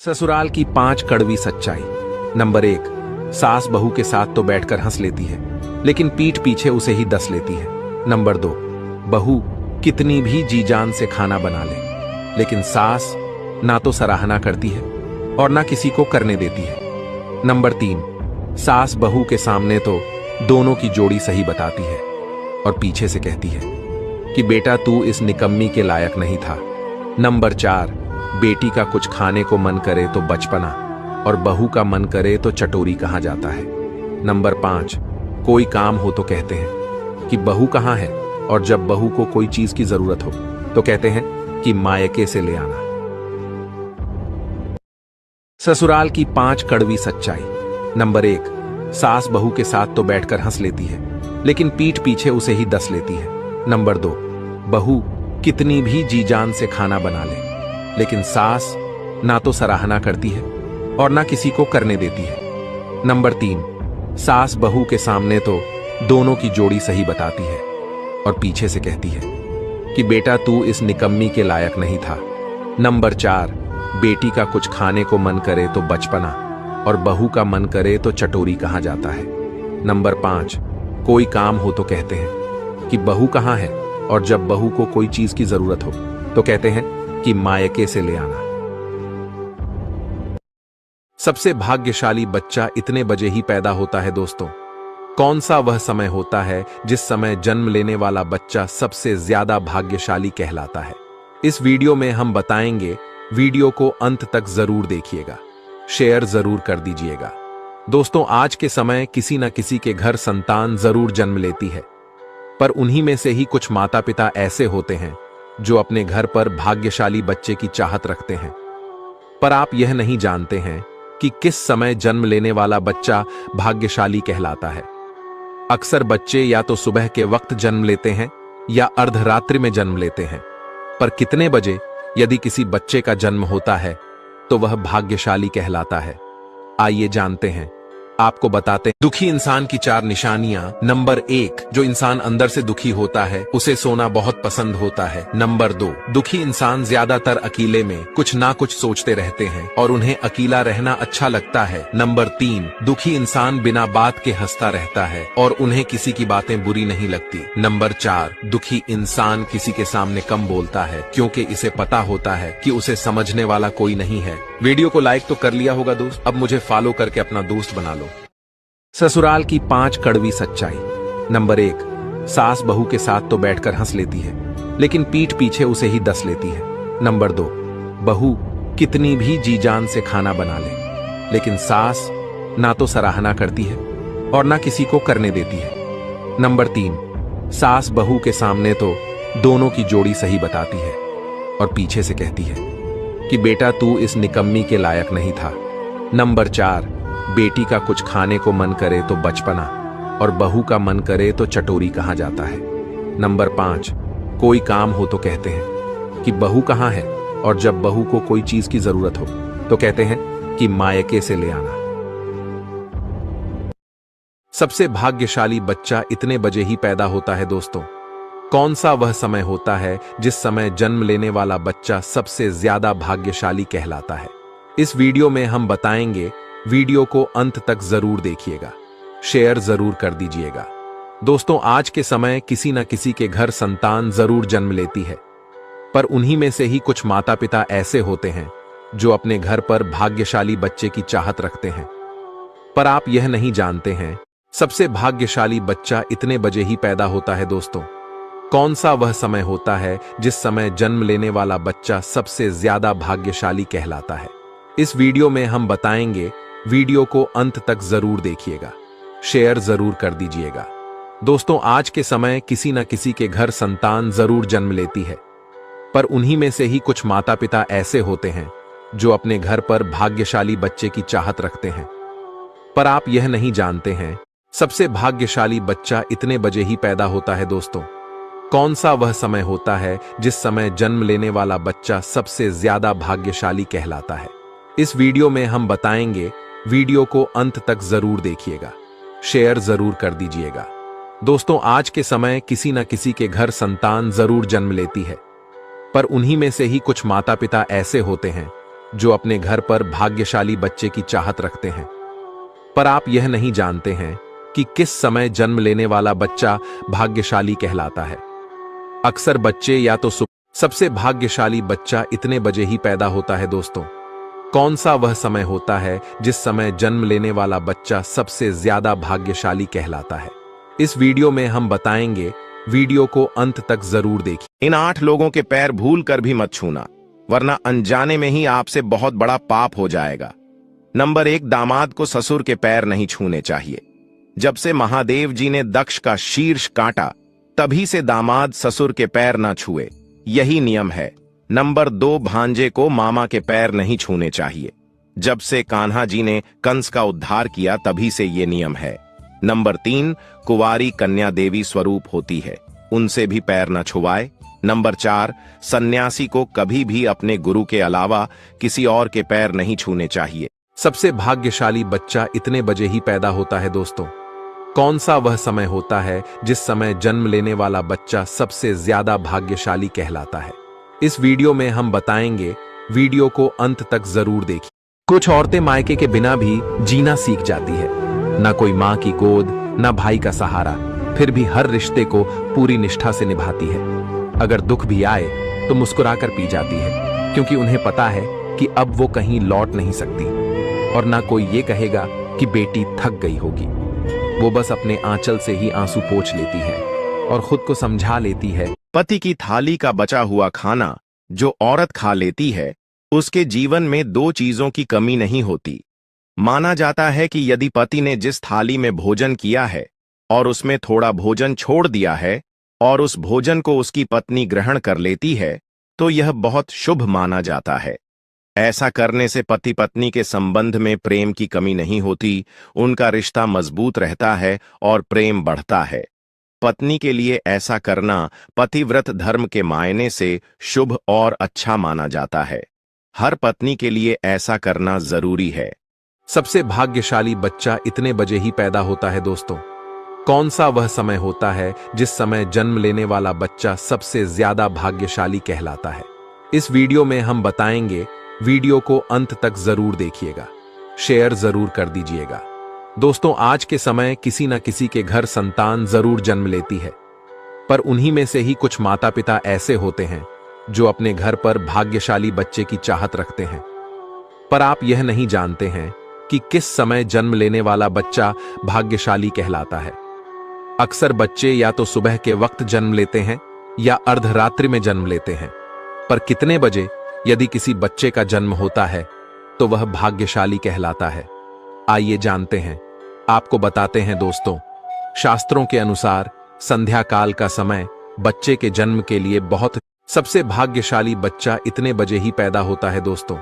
ससुराल की 5 कड़वी सच्चाई। नंबर 1, सास बहू के साथ तो बैठकर हंस लेती है, लेकिन पीठ पीछे उसे ही डस लेती है। नंबर 2, बहू कितनी भी जी जान से खाना बना ले, लेकिन सास ना तो सराहना करती है और ना किसी को करने देती है। नंबर 3, सास बहू के सामने तो दोनों की जोड़ी सही बताती है और पीछे से कहती है कि बेटा तू इस निकम्मी के लायक नहीं था। नंबर 4, बेटी का कुछ खाने को मन करे तो बचपना और बहू का मन करे तो चटोरी कहा जाता है। नंबर 5, कोई काम हो तो कहते हैं कि बहू कहाँ है, और जब बहू को कोई चीज की जरूरत हो तो कहते हैं कि मायके से ले आना। ससुराल की 5 कड़वी सच्चाई। नंबर 1, सास बहू के साथ तो बैठकर हंस लेती है, लेकिन पीठ पीछे उसे ही डस लेती है। नंबर 2, बहू कितनी भी जी जान से खाना बना ले, लेकिन सास ना तो सराहना करती है और ना किसी को करने देती है। नंबर 3, सास बहू के सामने तो दोनों की जोड़ी सही बताती है और पीछे से कहती है कि बेटा तू इस निकम्मी के लायक नहीं था। नंबर 4, बेटी का कुछ खाने को मन करे तो बचपना और बहू का मन करे तो चटोरी कहा जाता है। नंबर 5, कोई काम हो तो कहते हैं कि बहू कहाँ है, और जब बहू को कोई चीज की जरूरत हो तो कहते हैं कि मायके से ले आना। सबसे भाग्यशाली बच्चा इतने बजे ही पैदा होता है दोस्तों। कौन सा वह समय होता है जिस समय जन्म लेने वाला बच्चा सबसे ज्यादा भाग्यशाली कहलाता है? इस वीडियो में हम बताएंगे। वीडियो को अंत तक जरूर देखिएगा, शेयर जरूर कर दीजिएगा। दोस्तों, आज के समय किसी न किसी के घर संतान जरूर जन्म लेती है, पर उन्हीं में से ही कुछ माता पिता ऐसे होते हैं जो अपने घर पर भाग्यशाली बच्चे की चाहत रखते हैं। पर आप यह नहीं जानते हैं कि किस समय जन्म लेने वाला बच्चा भाग्यशाली कहलाता है। अक्सर बच्चे या तो सुबह के वक्त जन्म लेते हैं या अर्धरात्रि में जन्म लेते हैं, पर कितने बजे यदि किसी बच्चे का जन्म होता है तो वह भाग्यशाली कहलाता है। आइए जानते हैं, आपको बताते हैं। दुखी इंसान की 4 निशानियां। नंबर 1, जो इंसान अंदर से दुखी होता है उसे सोना बहुत पसंद होता है। नंबर 2, दुखी इंसान ज्यादातर अकेले में कुछ ना कुछ सोचते रहते हैं और उन्हें अकेला रहना अच्छा लगता है। नंबर 3, दुखी इंसान बिना बात के हंसता रहता है और उन्हें किसी की बातें बुरी नहीं लगती। नंबर 4, दुखी इंसान किसी के सामने कम बोलता है क्योंकि इसे पता होता है कि उसे समझने वाला कोई नहीं है। वीडियो को लाइक तो कर लिया होगा दोस्त, अब मुझे फॉलो करके अपना दोस्त बना लो। ससुराल की 5 कड़वी सच्चाई। नंबर 1, सास बहू के साथ तो बैठकर हंस लेती है, लेकिन पीठ पीछे उसे ही डस लेती है। नंबर 2, बहू कितनी भी जी जान से खाना बना ले, लेकिन सास ना तो सराहना करती है और ना किसी को करने देती है। नंबर 3, सास बहू के सामने तो दोनों की जोड़ी सही बताती है और पीछे से कहती है कि बेटा तू इस निकम्मी के लायक नहीं था। नंबर 4, बेटी का कुछ खाने को मन करे तो बचपना और बहू का मन करे तो चटोरी कहा जाता है। नंबर 5, कोई काम हो तो कहते हैं कि बहू कहाँ है, और जब बहू को कोई चीज की जरूरत हो तो कहते हैं कि मायके से ले आना। सबसे भाग्यशाली बच्चा इतने बजे ही पैदा होता है दोस्तों। कौन सा वह समय होता है जिस समय जन्म लेने वाला बच्चा सबसे ज्यादा भाग्यशाली कहलाता है? इस वीडियो में हम बताएंगे। वीडियो को अंत तक जरूर देखिएगा, शेयर जरूर कर दीजिएगा। दोस्तों, आज के समय किसी न किसी के घर संतान जरूर जन्म लेती है, पर उन्हीं में से ही कुछ माता पिता ऐसे होते हैं जो अपने घर पर भाग्यशाली बच्चे की चाहत रखते हैं। पर आप यह नहीं जानते हैं, सबसे भाग्यशाली बच्चा इतने बजे ही पैदा होता है दोस्तों। कौन सा वह समय होता है जिस समय जन्म लेने वाला बच्चा सबसे ज्यादा भाग्यशाली कहलाता है? इस वीडियो में हम बताएंगे। वीडियो को अंत तक जरूर देखिएगा, शेयर जरूर कर दीजिएगा। दोस्तों, आज के समय किसी न किसी के घर संतान जरूर जन्म लेती है, पर उन्हीं में से ही कुछ माता पिता ऐसे होते हैं जो अपने घर पर भाग्यशाली बच्चे की चाहत रखते हैं। पर आप यह नहीं जानते हैं, सबसे भाग्यशाली बच्चा इतने बजे ही पैदा होता है दोस्तों। कौन सा वह समय होता है जिस समय जन्म लेने वाला बच्चा सबसे ज्यादा भाग्यशाली कहलाता है? इस वीडियो में हम बताएंगे। वीडियो को अंत तक जरूर देखिएगा, शेयर जरूर कर दीजिएगा। दोस्तों, आज के समय किसी न किसी के घर संतान जरूर जन्म लेती है, पर उन्हीं में से ही कुछ माता पिता ऐसे होते हैं जो अपने घर पर भाग्यशाली बच्चे की चाहत रखते हैं। पर आप यह नहीं जानते हैं कि किस समय जन्म लेने वाला बच्चा भाग्यशाली कहलाता है। अक्सर बच्चे या तो सबसे भाग्यशाली बच्चा इतने बजे ही पैदा होता है दोस्तों। कौन सा वह समय होता है जिस समय जन्म लेने वाला बच्चा सबसे ज्यादा भाग्यशाली कहलाता है? इस वीडियो में हम बताएंगे, वीडियो को अंत तक जरूर देखिए। इन 8 लोगों के पैर भूल कर भी मत छूना, वरना अनजाने में ही आपसे बहुत बड़ा पाप हो जाएगा। नंबर 1, दामाद को ससुर के पैर नहीं छूने चाहिए। जब से महादेव जी ने दक्ष का शीर्ष काटा, तभी से दामाद ससुर के पैर ना छुए, यही नियम है। नंबर 2, भांजे को मामा के पैर नहीं छूने चाहिए। जब से कान्हा जी ने कंस का उद्धार किया, तभी से ये नियम है। नंबर 3, कुंवारी कन्या देवी स्वरूप होती है, उनसे भी पैर न छुआए। नंबर 4, सन्यासी को कभी भी अपने गुरु के अलावा किसी और के पैर नहीं छूने चाहिए। सबसे भाग्यशाली बच्चा इतने बजे ही पैदा होता है दोस्तों। कौन सा वह समय होता है जिस समय जन्म लेने वाला बच्चा सबसे ज्यादा भाग्यशाली कहलाता है? इस वीडियो में हम बताएंगे, वीडियो को अंत तक जरूर देखिए। कुछ औरतें मायके के बिना भी जीना सीख जाती है, ना कोई माँ की गोद, ना भाई का सहारा, फिर भी हर रिश्ते को पूरी निष्ठा से निभाती है। अगर दुख भी आए तो मुस्कुराकर पी जाती है, क्योंकि उन्हें पता है कि अब वो कहीं लौट नहीं सकती, और ना कोई ये कहेगा कि बेटी थक गई होगी। वो बस अपने आंचल से ही आंसू पोंछ लेती है और खुद को समझा लेती है। पति की थाली का बचा हुआ खाना जो औरत खा लेती है, उसके जीवन में 2 चीजों की कमी नहीं होती। माना जाता है कि यदि पति ने जिस थाली में भोजन किया है और उसमें थोड़ा भोजन छोड़ दिया है और उस भोजन को उसकी पत्नी ग्रहण कर लेती है, तो यह बहुत शुभ माना जाता है। ऐसा करने से पति पत्नी के संबंध में प्रेम की कमी नहीं होती, उनका रिश्ता मजबूत रहता है और प्रेम बढ़ता है। पत्नी के लिए ऐसा करना पतिव्रत धर्म के मायने से शुभ और अच्छा माना जाता है। हर पत्नी के लिए ऐसा करना जरूरी है। सबसे भाग्यशाली बच्चा इतने बजे ही पैदा होता है दोस्तों। कौन सा वह समय होता है जिस समय जन्म लेने वाला बच्चा सबसे ज्यादा भाग्यशाली कहलाता है? इस वीडियो में हम बताएंगे, वीडियो को अंत तक जरूर देखिएगा, शेयर जरूर कर दीजिएगा। दोस्तों, आज के समय किसी न किसी के घर संतान जरूर जन्म लेती है, पर उन्हीं में से ही कुछ माता पिता ऐसे होते हैं जो अपने घर पर भाग्यशाली बच्चे की चाहत रखते हैं। पर आप यह नहीं जानते हैं कि किस समय जन्म लेने वाला बच्चा भाग्यशाली कहलाता है। अक्सर बच्चे या तो सुबह के वक्त जन्म लेते हैं या अर्धरात्रि में जन्म लेते हैं, पर कितने बजे यदि किसी बच्चे का जन्म होता है तो वह भाग्यशाली कहलाता है? आइए जानते हैं, आपको बताते हैं दोस्तों। शास्त्रों के अनुसार संध्या काल का समय बच्चे के जन्म के लिए बहुत। सबसे भाग्यशाली बच्चा इतने बजे ही पैदा होता है दोस्तों।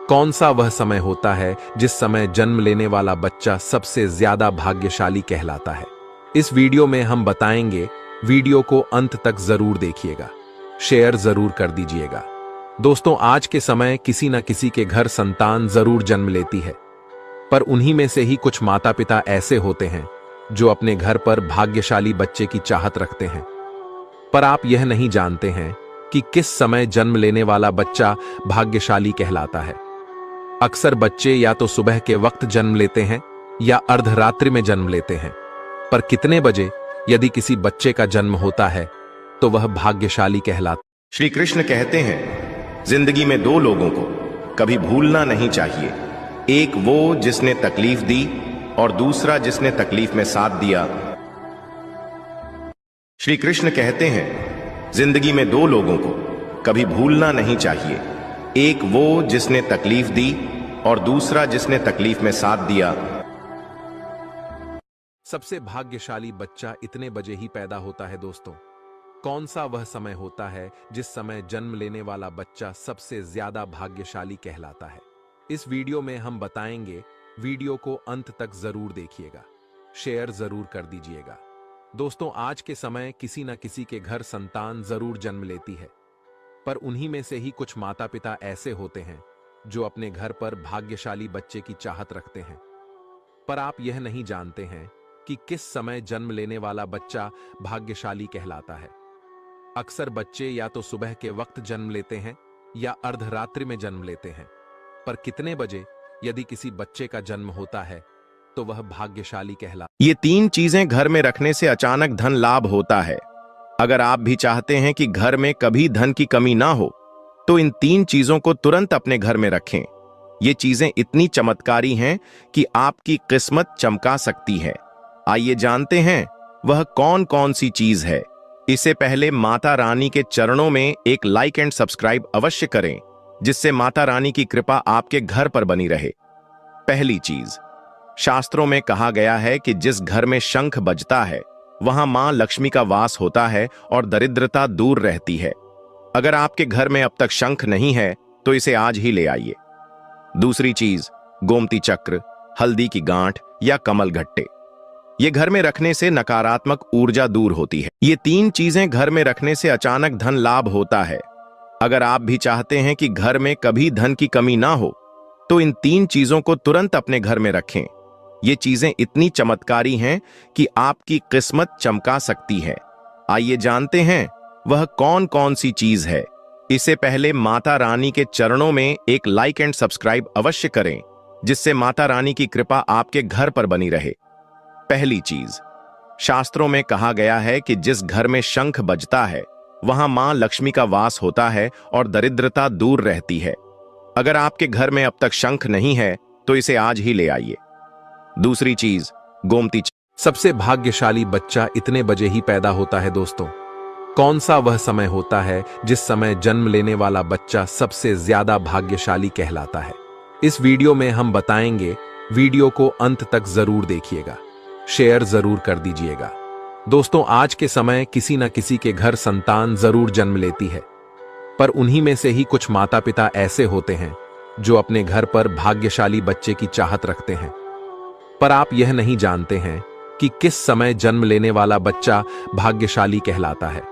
कौन सा वह समय होता है जिस समय जन्म लेने वाला बच्चा सबसे ज्यादा भाग्यशाली कहलाता है? इस वीडियो में हम बताएंगे, वीडियो को अंत तक जरूर देखिएगा, शेयर जरूर कर दीजिएगा। दोस्तों, आज के समय किसी न किसी के घर संतान जरूर जन्म लेती है, पर उन्हीं में से ही कुछ माता पिता ऐसे होते हैं जो अपने घर पर भाग्यशाली बच्चे की चाहत रखते हैं। पर आप यह नहीं जानते हैं कि किस समय जन्म लेने वाला बच्चा भाग्यशाली कहलाता है। अक्सर बच्चे या तो सुबह के वक्त जन्म लेते हैं या अर्धरात्रि में जन्म लेते हैं, पर कितने बजे यदि किसी बच्चे का जन्म होता है तो वह भाग्यशाली कहलाता। श्री कृष्ण कहते हैं, जिंदगी में 2 लोगों को कभी भूलना नहीं चाहिए। एक वो जिसने तकलीफ दी और दूसरा जिसने तकलीफ में साथ दिया। श्री कृष्ण कहते हैं, जिंदगी में 2 लोगों को कभी भूलना नहीं चाहिए। एक वो जिसने तकलीफ दी और दूसरा जिसने तकलीफ में साथ दिया। सबसे भाग्यशाली बच्चा इतने बजे ही पैदा होता है दोस्तों। कौन सा वह समय होता है जिस समय जन्म लेने वाला बच्चा सबसे ज्यादा भाग्यशाली कहलाता है? इस वीडियो में हम बताएंगे, वीडियो को अंत तक जरूर देखिएगा, शेयर जरूर कर दीजिएगा। दोस्तों, आज के समय किसी न किसी के घर संतान जरूर जन्म लेती है, पर उन्हीं में से ही कुछ माता पिता ऐसे होते हैं जो अपने घर पर भाग्यशाली बच्चे की चाहत रखते हैं। पर आप यह नहीं जानते हैं कि किस समय जन्म लेने वाला बच्चा भाग्यशाली कहलाता है। अक्सर बच्चे या तो सुबह के वक्त जन्म लेते हैं या अर्धरात्रि में जन्म लेते हैं, पर कितने बजे यदि किसी बच्चे का जन्म होता है तो वह भाग्यशाली ये 3 चीजें घर में रखने से अचानक धन लाभ होता है। अगर आप भी चाहते हैं कि घर में कभी धन की कमी ना हो, तो इन 3 चीजों को तुरंत अपने घर में रखें। ये चीजें इतनी चमत्कारी हैं कि आपकी किस्मत चमका सकती है। आइए जानते हैं वह कौन कौन सी चीज है। इससे पहले माता रानी के चरणों में एक लाइक एंड सब्सक्राइब अवश्य करें, जिससे माता रानी की कृपा आपके घर पर बनी रहे। पहली चीज, शास्त्रों में कहा गया है कि जिस घर में शंख बजता है वहां मां लक्ष्मी का वास होता है और दरिद्रता दूर रहती है। अगर आपके घर में अब तक शंख नहीं है तो इसे आज ही ले आइए। दूसरी चीज, गोमती चक्र, हल्दी की गांठ या कमल घट्टे। ये घर में रखने से नकारात्मक ऊर्जा दूर होती है। ये 3 चीजें घर में रखने से अचानक धन लाभ होता है। अगर आप भी चाहते हैं कि घर में कभी धन की कमी ना हो, तो इन 3 चीजों को तुरंत अपने घर में रखें। ये चीजें इतनी चमत्कारी हैं कि आपकी किस्मत चमका सकती है। आइए जानते हैं वह कौन कौन सी चीज है। इससे पहले माता रानी के चरणों में एक लाइक एंड सब्सक्राइब अवश्य करें, जिससे माता रानी की कृपा आपके घर पर बनी रहे। पहली चीज, शास्त्रों में कहा गया है कि जिस घर में शंख बजता है वहां मां लक्ष्मी का वास होता है और दरिद्रता दूर रहती है। अगर आपके घर में अब तक शंख नहीं है तो इसे आज ही ले आइए। दूसरी चीज, गोमती चक्र। सबसे भाग्यशाली बच्चा इतने बजे ही पैदा होता है दोस्तों। कौन सा वह समय होता है जिस समय जन्म लेने वाला बच्चा सबसे ज्यादा भाग्यशाली कहलाता है? इस वीडियो में हम बताएंगे। वीडियो को अंत तक जरूर देखिएगा, शेयर जरूर कर दीजिएगा। दोस्तों, आज के समय किसी न किसी के घर संतान जरूर जन्म लेती है, पर उन्हीं में से ही कुछ माता पिता ऐसे होते हैं जो अपने घर पर भाग्यशाली बच्चे की चाहत रखते हैं। पर आप यह नहीं जानते हैं कि किस समय जन्म लेने वाला बच्चा भाग्यशाली कहलाता है।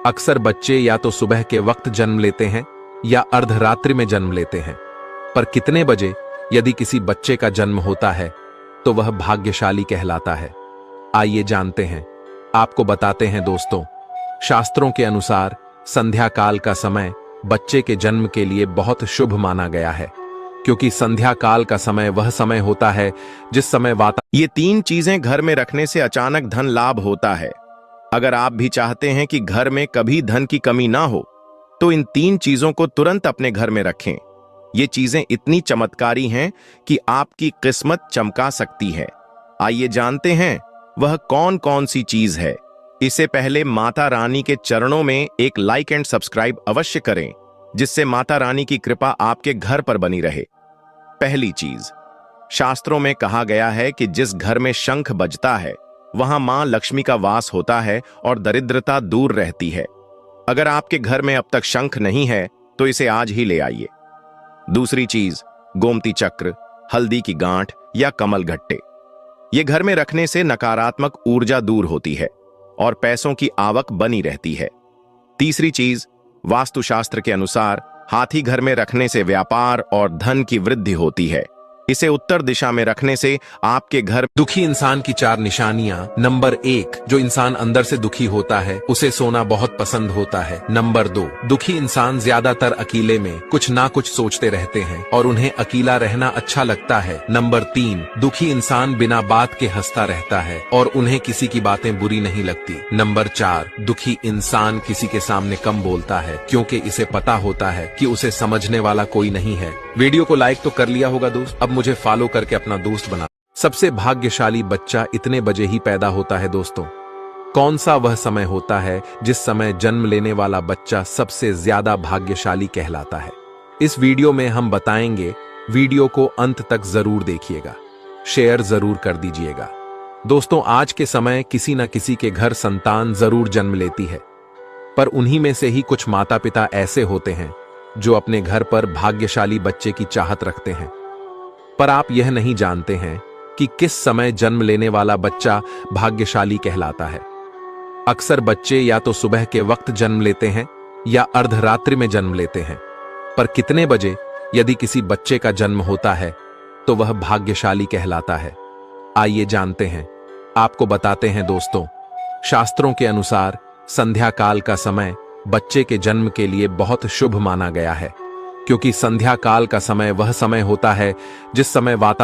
अक्सर बच्चे या तो सुबह के वक्त जन्म लेते हैं या अर्धरात्रि में जन्म लेते हैं, पर कितने बजे यदि किसी बच्चे का जन्म होता है तो वह भाग्यशाली कहलाता है। आइए जानते हैं, आपको बताते हैं दोस्तों। शास्त्रों के अनुसार संध्या काल का समय बच्चे के जन्म के लिए बहुत शुभ माना गया है, क्योंकि संध्या काल का समय वह समय होता है जिस समय ये 3 चीजें घर में रखने से अचानक धन लाभ होता है। अगर आप भी चाहते हैं कि घर में कभी धन की कमी ना हो, तो इन 3 चीजों को तुरंत अपने घर में रखें। ये चीजें इतनी चमत्कारी हैं कि आपकी किस्मत चमका सकती है। आइए जानते हैं वह कौन कौन सी चीज है। इससे पहले माता रानी के चरणों में एक लाइक एंड सब्सक्राइब अवश्य करें, जिससे माता रानी की कृपा आपके घर पर बनी रहे। पहली चीज, शास्त्रों में कहा गया है कि जिस घर में शंख बजता है वहां मां लक्ष्मी का वास होता है और दरिद्रता दूर रहती है। अगर आपके घर में अब तक शंख नहीं है तो इसे आज ही ले आइए। दूसरी चीज, गोमती चक्र, हल्दी की गांठ या कमल घट्टे। ये घर में रखने से नकारात्मक ऊर्जा दूर होती है और पैसों की आवक बनी रहती है। तीसरी चीज, वास्तुशास्त्र के अनुसार हाथी घर में रखने से व्यापार और धन की वृद्धि होती है। इसे उत्तर दिशा में रखने से आपके घर दुखी इंसान की 4 निशानियां। नंबर 1, जो इंसान अंदर से दुखी होता है उसे सोना बहुत पसंद होता है। नंबर 2, दुखी इंसान ज्यादातर अकेले में कुछ ना कुछ सोचते रहते हैं और उन्हें अकेला रहना अच्छा लगता है। नंबर 3, दुखी इंसान बिना बात के हंसता रहता है और उन्हें किसी की बातें बुरी नहीं लगती। नंबर 4, दुखी इंसान किसी के सामने कम बोलता है, क्योंकि इसे पता होता है कि उसे समझने वाला कोई नहीं है। वीडियो को लाइक तो कर लिया होगा दोस्त, अब मुझे फॉलो करके अपना दोस्त बना। सबसे भाग्यशाली बच्चा इतने बजे ही पैदा होता है दोस्तों। कौन सा वह समय होता है जिस समय जन्म लेने वाला बच्चा सबसे ज्यादा भाग्यशाली कहलाता है? इस वीडियो में हम बताएंगे। वीडियो को अंत तक जरूर देखिएगा, शेयर जरूर कर दीजिएगा। दोस्तों, आज के समय किसी न किसी के घर संतान जरूर जन्म लेती है, पर उन्हीं में से ही कुछ माता पिता ऐसे होते हैं जो अपने घर पर भाग्यशाली बच्चे की चाहत रखते हैं। पर आप यह नहीं जानते हैं कि किस समय जन्म लेने वाला बच्चा भाग्यशाली कहलाता है। अक्सर बच्चे या तो सुबह के वक्त जन्म लेते हैं या अर्धरात्रि में जन्म लेते हैं, पर कितने बजे यदि किसी बच्चे का जन्म होता है तो वह भाग्यशाली कहलाता है? आइए जानते हैं, आपको बताते हैं दोस्तों। शास्त्रों के अनुसार संध्या काल का समय बच्चे के जन्म के लिए बहुत शुभ माना गया है, क्योंकि संध्या काल का समय वह समय होता है जिस समय वातावरण